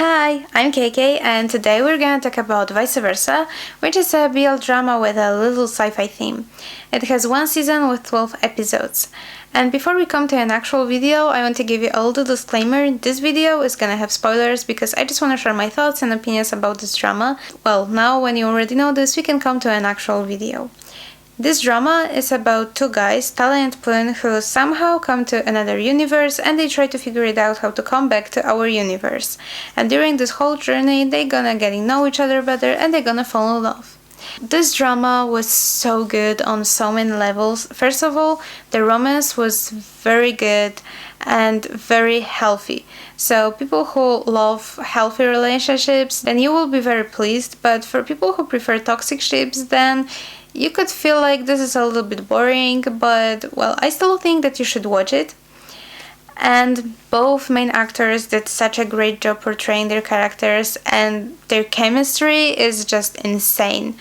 Hi, I'm KK and today we're gonna talk about Vice Versa, which is a BL drama with a little sci-fi theme. It has one season with 12 episodes. And before we come to an actual video, I want to give you a little disclaimer. This video is gonna have spoilers because I just want to share my thoughts and opinions about this drama. Well, now when you already know this, we can come to an actual video. This drama is about two guys, Talay and Puen, who somehow come to another universe and they try to figure it out how to come back to our universe. And during this whole journey, they're gonna getting know each other better and they're gonna fall in love. This drama was so good on so many levels. First of all, the romance was very good and very healthy. So people who love healthy relationships, then you will be very pleased. But for people who prefer toxic ships, then you could feel like this is a little bit boring, but well, I still think that you should watch it. And both main actors did such a great job portraying their characters and their chemistry is just insane.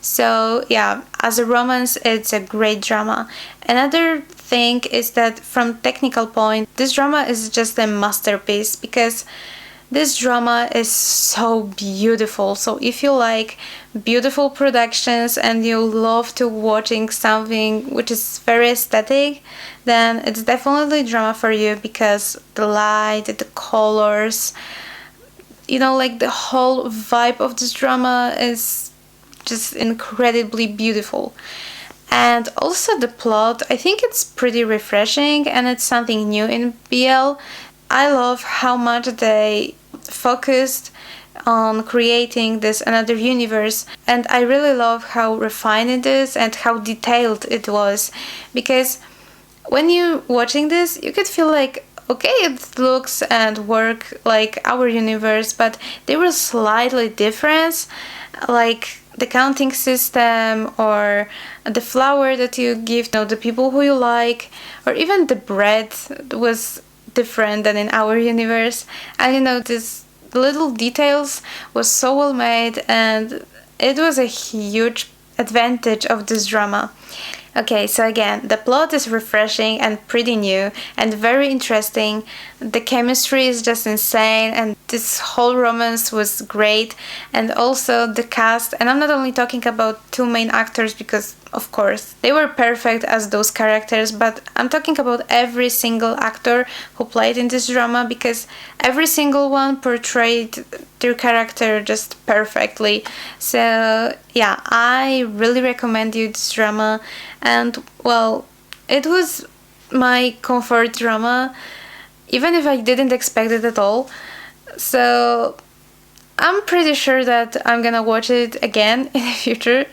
So yeah, as a romance, it's a great drama. Another thing is that from technical point, this drama is just a masterpiece because this drama is so beautiful. So if you like beautiful productions and you love to watching something which is very aesthetic, then it's definitely a drama for you because the light, the colors, like the whole vibe of this drama is just incredibly beautiful. And also the plot, I think it's pretty refreshing and it's something new in BL. I love how much they focused on creating this another universe, and I really love how refined it is and how detailed it was, because when you're watching this you could feel like, okay, it looks and work like our universe, but they were slightly different, like the counting system or the flower that you give the people who you like, or even the bread was different than in our universe. And these little details was so well made and it was a huge advantage of this drama. Okay, so again, the plot is refreshing and pretty new and very interesting. The chemistry is just insane and this whole romance was great, and also the cast, and I'm not only talking about two main actors because of course they were perfect as those characters, but I'm talking about every single actor who played in this drama because every single one portrayed their character just perfectly. So yeah, I really recommend you this drama, and well, it was my comfort drama even if I didn't expect it at all. So I'm pretty sure that I'm gonna watch it again in the future.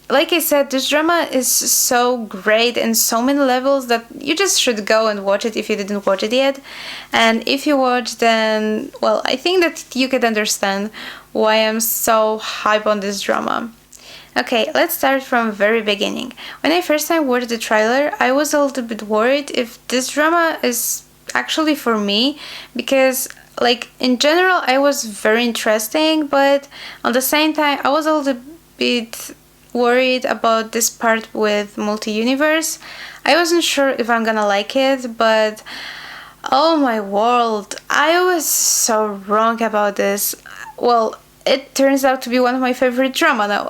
Like I said, this drama is so great in so many levels that you just should go and watch it if you didn't watch it yet. And if you watch, then, well, I think that you could understand why I'm so hype on this drama. Okay, let's start from very beginning. When I first time watched the trailer, I was a little bit worried if this drama is actually for me, because like in general I was very interesting, but at the same time I was a little bit worried about this part with multi-universe. I wasn't sure if I'm gonna like it, but oh my world, I was so wrong about this. Well, it turns out to be one of my favorite drama now.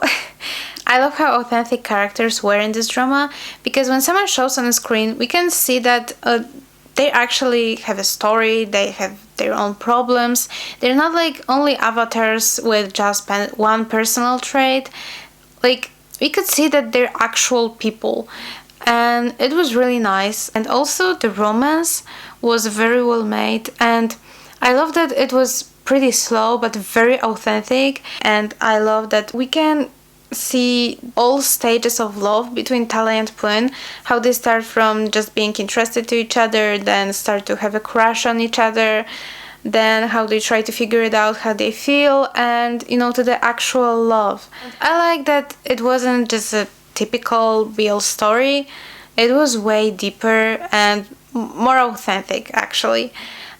I love how authentic characters were in this drama, because when someone shows on the screen we can see that they actually have a story, they have their own problems. They're not like only avatars with just one personal trait. Like, we could see that they're actual people, and it was really nice. And also the romance was very well made, and I love that it was pretty slow but very authentic. And I love that we can see all stages of love between Talay and Puen, how they start from just being interested to each other, then start to have a crush on each other, then how they try to figure it out, how they feel, and to the actual love. I like that it wasn't just a typical BL story, it was way deeper and more authentic actually.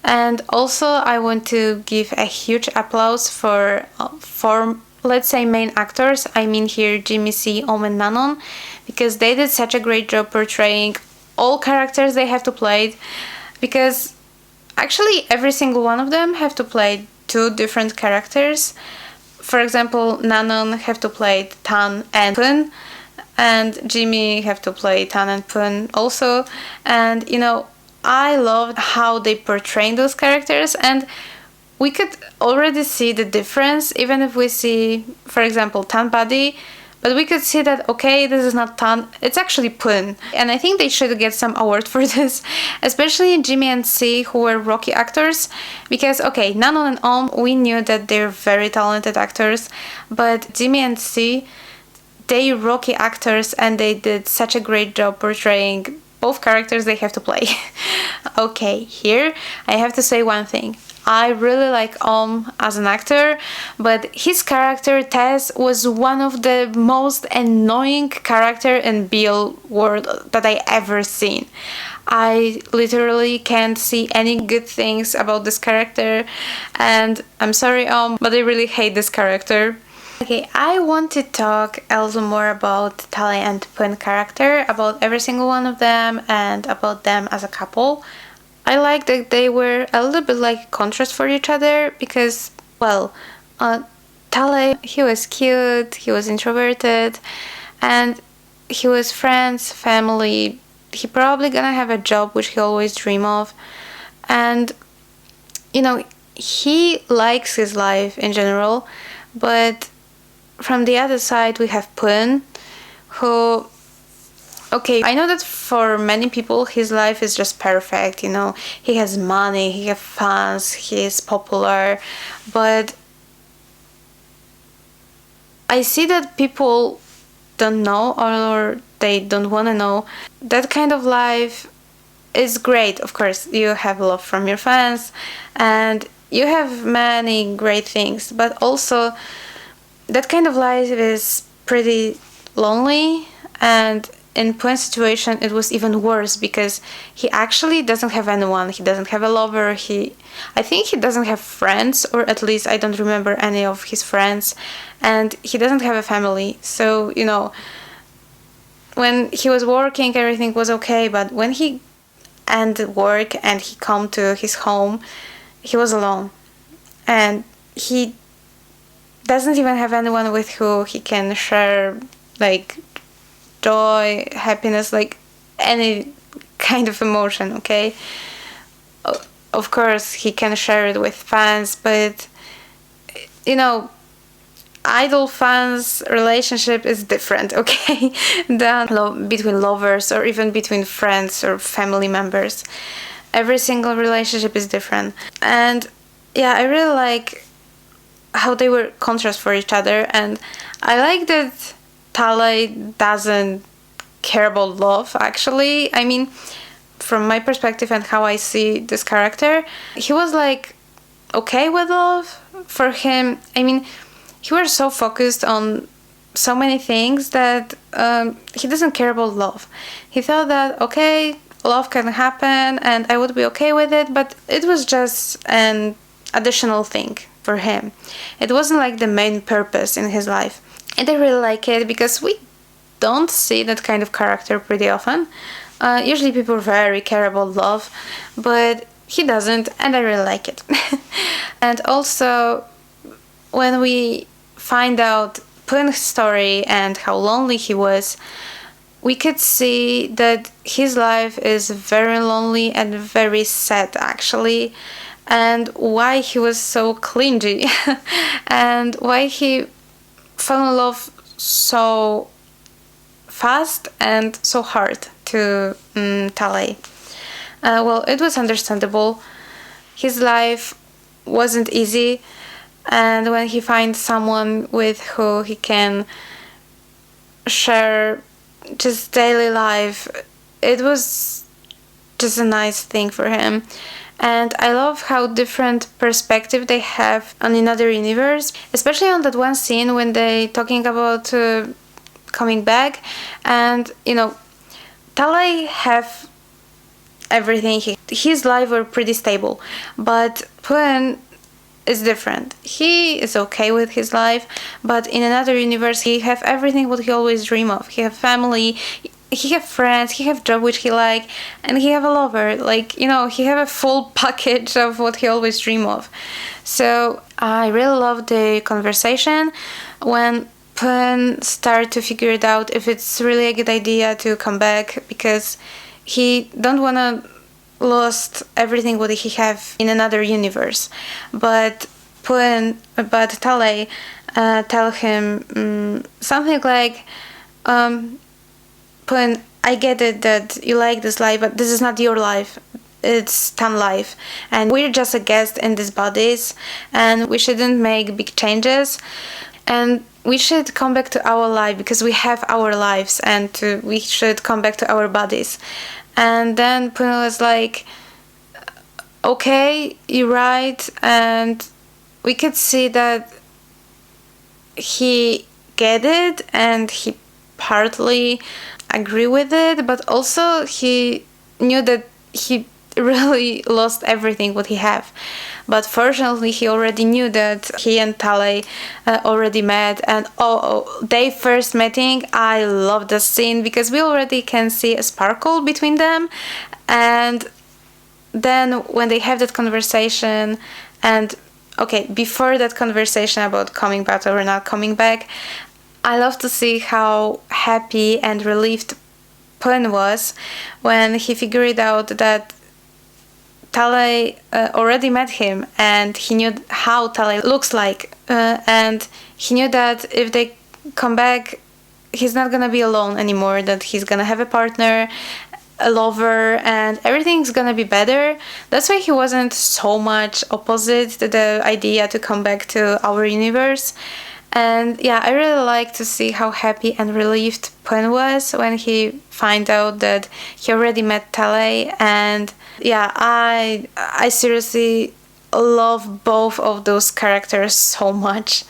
And also I want to give a huge applause for let's say main actors. I mean here Jimmy C, Om and Manon, because they did such a great job portraying all characters they have to play, because actually every single one of them have to play two different characters. For example, Nanon have to play Tan and Puen, and Jimmy have to play Tan and Puen also. And I loved how they portrayed those characters, and we could already see the difference, even if we see, for example, Tan body, but we could see that, okay, this is not Tan, it's actually Puen. And I think they should get some award for this, especially Jimmy and C, who were Rocky actors, because, okay, Nanon and Om, we knew that they're very talented actors, but Jimmy and C, they Rocky actors, and they did such a great job portraying both characters they have to play. Okay, here I have to say one thing. I really like Om as an actor, but his character Tess was one of the most annoying character in BL world that I ever seen. I literally can't see any good things about this character, and I'm sorry Om, but I really hate this character. Okay, I want to talk a little more about Talay and Puen character, about every single one of them, and about them as a couple. I like that they were a little bit like contrast for each other because, well, Talay, he was cute, he was introverted, and he was friends, family. He probably gonna have a job which he always dream of, and he likes his life in general. But from the other side, we have Puen, who, okay, I know that for many people his life is just perfect, he has money, he has fans, he is popular, but I see that people don't know, or they don't want to know, that kind of life is great. Of course, you have love from your fans and you have many great things, but also that kind of life is pretty lonely. And in Puen's situation it was even worse because he actually doesn't have anyone. He doesn't have a lover. I think he doesn't have friends, or at least I don't remember any of his friends, and he doesn't have a family. So when he was working everything was okay, but when he ended work and he come to his home, he was alone, and he doesn't even have anyone with who he can share like joy, happiness, like any kind of emotion. Okay, of course he can share it with fans, but idol fans relationship is different, okay, than between lovers or even between friends or family members. Every single relationship is different. And yeah, I really like how they were contrast for each other, and I like that Talay doesn't care about love, actually. I mean, from my perspective and how I see this character, he was like okay with love. For him, I mean, he was so focused on so many things that he doesn't care about love. He thought that, okay, love can happen and I would be okay with it, but it was just an additional thing for him. It wasn't like the main purpose in his life. And I really like it because we don't see that kind of character pretty often. Usually people very care about love, but he doesn't, and I really like it. And also, when we find out Puen's story and how lonely he was, we could see that his life is very lonely and very sad, actually, and why he was so clingy and why he fell in love so fast and so hard to Talay. Well, it was understandable. His life wasn't easy, and when he finds someone with who he can share just daily life, it was just a nice thing for him. And I love how different perspective they have on another universe, especially on that one scene when they talking about coming back, and Talay have everything. His life were pretty stable, but Puen is different. He is okay with his life, but in another universe he have everything what he always dream of. He have family, he have friends, he have job which he like, and he have a lover. Like, he have a full package of what he always dream of. So I really love the conversation when Puen start to figure it out if it's really a good idea to come back, because he don't wanna lost everything what he have in another universe. But Talay tell him something like, Puen, I get it that you like this life, but this is not your life. It's Tan life, and we're just a guest in these bodies, and we shouldn't make big changes, and we should come back to our life because we have our lives, and we should come back to our bodies. And then Puen was like, okay, you're right, and we could see that he get it and he partly agree with it, but also he knew that he really lost everything what he have. But fortunately he already knew that he and Talay already met, and they first meeting, I love the scene because we already can see a sparkle between them. And then when they have that conversation, and okay, before that conversation about coming back or not coming back, I love to see how happy and relieved Puen was when he figured out that Talay already met him, and he knew how Talay looks like, and he knew that if they come back, he's not gonna be alone anymore, that he's gonna have a partner, a lover, and everything's gonna be better. That's why he wasn't so much opposite to the idea to come back to our universe. And yeah, I really like to see how happy and relieved Puen was when he find out that he already met Talay. And yeah, I seriously love both of those characters so much.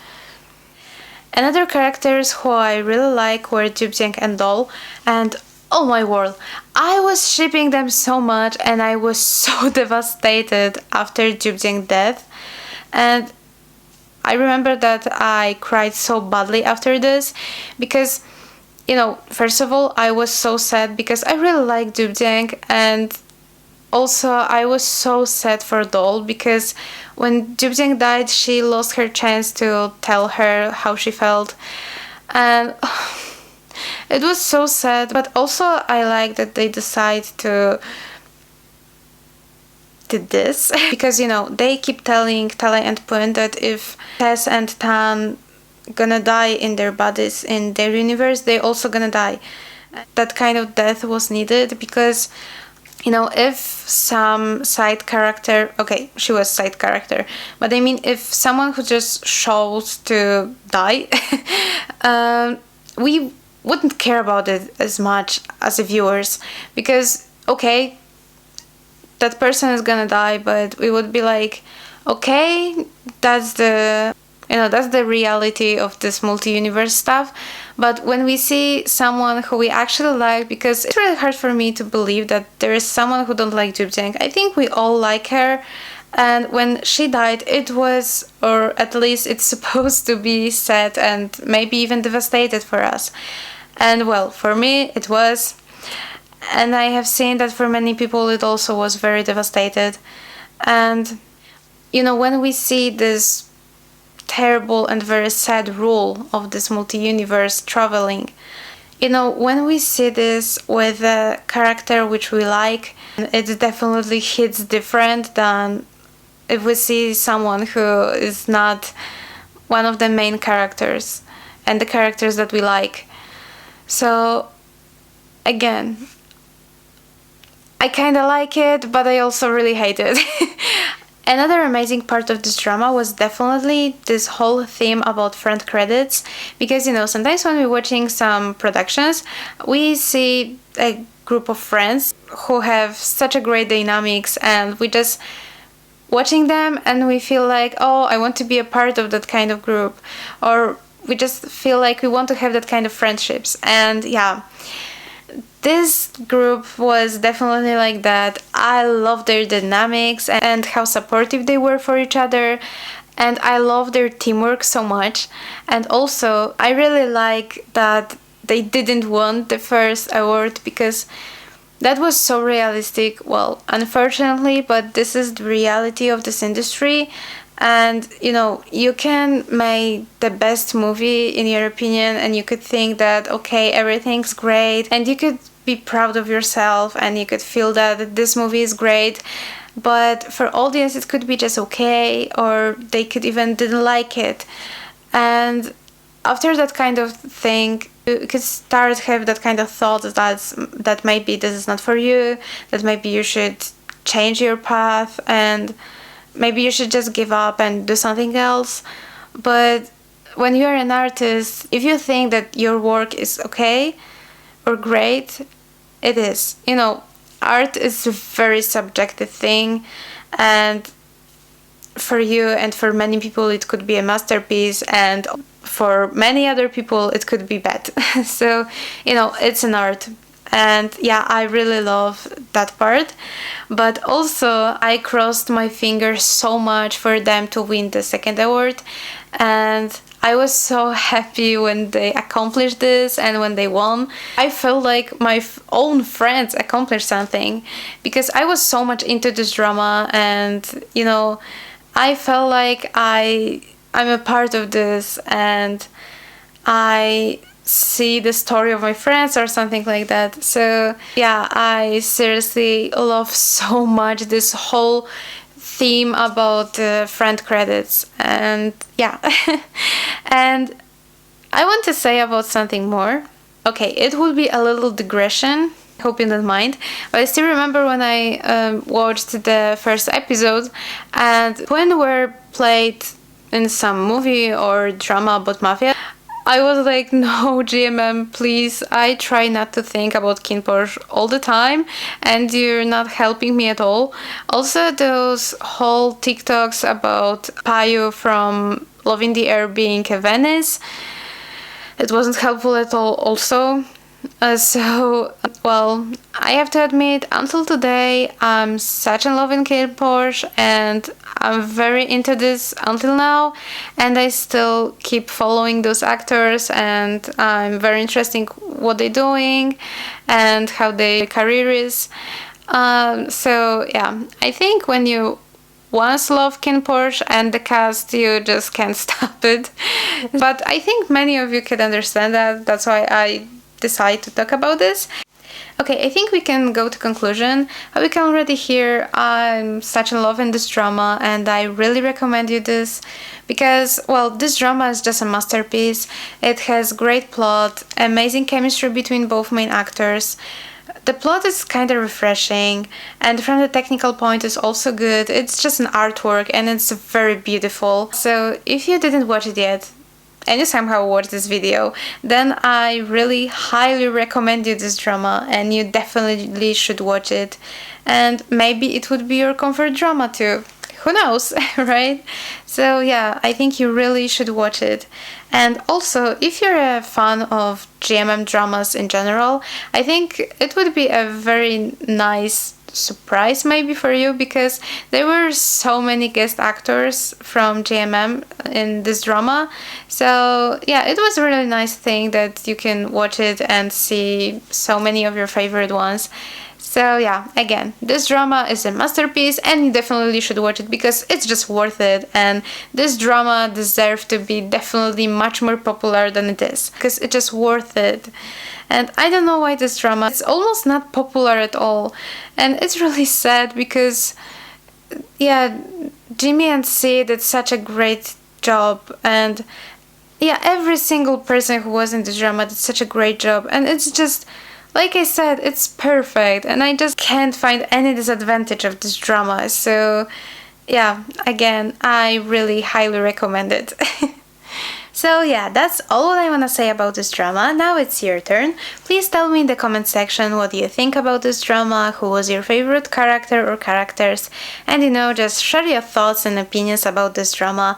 Another characters who I really like were Joobjang and Dol, and oh my word, I was shipping them so much, and I was so devastated after Joobjang's death. And I remember that I cried so badly after this because, first of all, I was so sad because I really like Joobjang, and also I was so sad for Dol because when Joobjang died, she lost her chance to tell her how she felt, and it was so sad. But also I like that they decide to did this because they keep telling Talay and Puen that if Tess and Tan gonna die in their bodies in their universe, they also gonna die. That kind of death was needed because if some side character, okay, she was side character, but I mean if someone who just shows to die, we wouldn't care about it as much as the viewers, because okay, that person is gonna die, but we would be like, okay, that's the reality of this multi-universe stuff. But when we see someone who we actually like, because it's really hard for me to believe that there is someone who don't like Joobjang. I think we all like her, and when she died, it was, or at least it's supposed to be sad and maybe even devastated for us. And well, for me it was. And I have seen that for many people it also was very devastated. And when we see this terrible and very sad rule of this multi-universe traveling, when we see this with a character which we like, it definitely hits different than if we see someone who is not one of the main characters and the characters that we like. So again, I kind of like it, but I also really hate it. Another amazing part of this drama was definitely this whole theme about friend credits, because sometimes when we're watching some productions, we see a group of friends who have such a great dynamics, and we just watching them and we feel like, oh, I want to be a part of that kind of group, or we just feel like we want to have that kind of friendships. And yeah, this group was definitely like that. I love their dynamics and how supportive they were for each other, and I love their teamwork so much. And also I really like that they didn't want the first award, because that was so realistic. Well, unfortunately, but this is the reality of this industry. And you can make the best movie in your opinion, and you could think that okay, everything's great, and you could be proud of yourself, and you could feel that this movie is great. But for audience, it could be just okay, or they could even didn't like it. And after that kind of thing, you could start have that kind of thought that maybe this is not for you, that maybe you should change your path, and maybe you should just give up and do something else. But when you're an artist, if you think that your work is okay or great, it is. Art is a very subjective thing, and for you and for many people it could be a masterpiece, and for many other people it could be bad. So it's an art. And yeah, I really love that part. But also I crossed my fingers so much for them to win the second award, and I was so happy when they accomplished this and when they won. I felt like my own friends accomplished something, because I was so much into this drama, and I felt like I'm a part of this, and I see the story of my friends or something like that. So yeah, I seriously love so much this whole theme about friend credits. And yeah. And I want to say about something more. Okay, it would be a little digression, hope you don't mind, but I still remember when I watched the first episode, and when were played in some movie or drama about mafia, I was like, no, GMM, please, I try not to think about KinnPorsche all the time, and you're not helping me at all. Also, those whole TikToks about Payu from Love in the Air being a Venice, it wasn't helpful at all also. Well, I have to admit, until today, I'm such in love in KinnPorsche, and I'm very into this until now, and I still keep following those actors, and I'm very interested in what they're doing and how their career is. So yeah, I think when you once love KinnPorsche and the cast, you just can't stop it. But I think many of you can understand that. That's why I decide to talk about this. Okay, I think we can go to conclusion. We can already hear I'm such in love in this drama, and I really recommend you this because, well, this drama is just a masterpiece. It has great plot, amazing chemistry between both main actors. The plot is kind of refreshing, and from the technical point is also good. It's just an artwork, and it's very beautiful. So if you didn't watch it yet, and you somehow watch this video, then I really highly recommend you this drama, and you definitely should watch it. And maybe it would be your comfort drama too. Who knows, right? So yeah, I think you really should watch it. And also, if you're a fan of GMM dramas in general, I think it would be a very nice surprise maybe for you, because there were so many guest actors from GMM in this drama. So yeah, it was a really nice thing that you can watch it and see so many of your favorite ones. So yeah, again, this drama is a masterpiece, and you definitely should watch it because it's just worth it, and this drama deserves to be definitely much more popular than it is, because it's just worth it. And I don't know why this drama is almost not popular at all, and it's really sad because yeah, Jimmy and C did such a great job, and yeah, every single person who was in this drama did such a great job, and it's just, like I said, it's perfect, and I just can't find any disadvantage of this drama. So yeah, again, I really highly recommend it. So yeah, that's all what I want to say about this drama. Now it's your turn. Please tell me in the comment section what you think about this drama, who was your favorite character or characters, and just share your thoughts and opinions about this drama.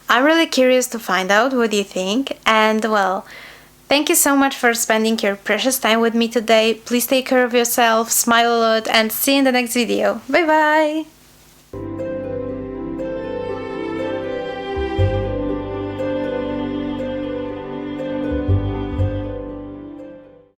I'm really curious to find out what you think, and well, thank you so much for spending your precious time with me today. Please take care of yourself, smile a lot, and see you in the next video. Bye bye!